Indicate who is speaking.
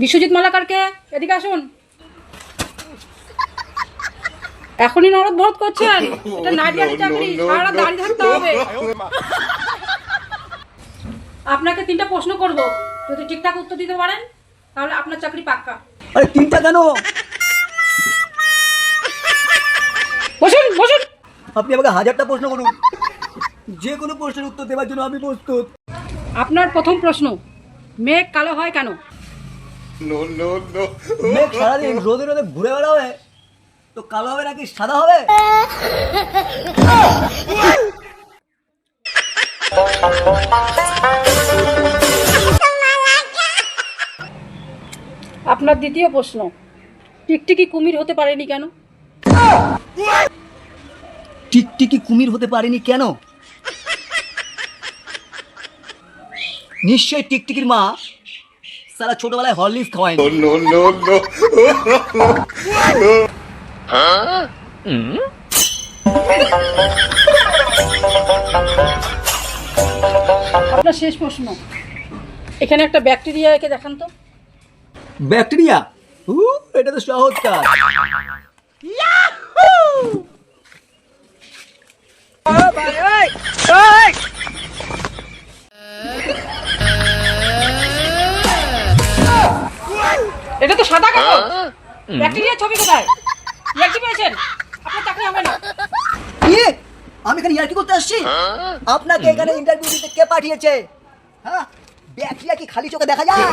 Speaker 1: বিশ্বজিৎ মালাকারকে এদিকে আসুন। এখনই নরদ ভরত করছেন? এটা নাইটিয়ারি চাকরি, সারা দাঁড়িয়ে থাকতে হবে। আপনাকে 3টা প্রশ্ন করব, যদি ঠিকঠাক উত্তর দিতে পারেন তাহলে আপনার চাকরি পাক্কা।
Speaker 2: আরে 3টা কেন?
Speaker 1: বসুন বসুন।
Speaker 2: আপনি আমাকে 1000টা প্রশ্ন করুন, যে কোনো প্রশ্নের উত্তর দেওয়ার জন্য আমি প্রস্তুত।
Speaker 1: আপনার প্রথম প্রশ্ন, মেঘ কালো হয় কেন?
Speaker 2: মেঘ সারাদিন রোদে রোদে ঘুরে বেড়াবে তো কালো হবে নাকি সাদা হবে?
Speaker 1: আপনার দ্বিতীয় প্রশ্ন, টিকটিকি কুমির হতে পারেনি কেন?
Speaker 2: টিকটিকি কুমির হতে পারেনি কেন? নিশ্চয়ই টিকটিকির মা সারা ছোটবেলায় হরলিক্স খাওয়ায়নি।
Speaker 1: আপনার শেষ প্রশ্ন, এখানে একটা ব্যাকটেরিয়া একে দেখান তো।
Speaker 2: ব্যাকটেরিয়া? এটা তো সহজ কাজ।
Speaker 1: এটা তো সাদা কাগজ, ব্যাকটেরিয়ার ছবি কোথায়? ইয়ার্কি পেয়েছেন? আপনার চাকরি হবে না।
Speaker 2: কি? আমি এখানে ইয়ার্কি করতে আসছি? আপনাকে এখানে ইন্টারভিউ দিতে কে পাঠিয়েছে? হ্যাঁ, ব্যাকটেরিয়া কি খালি চোখে দেখা যায়?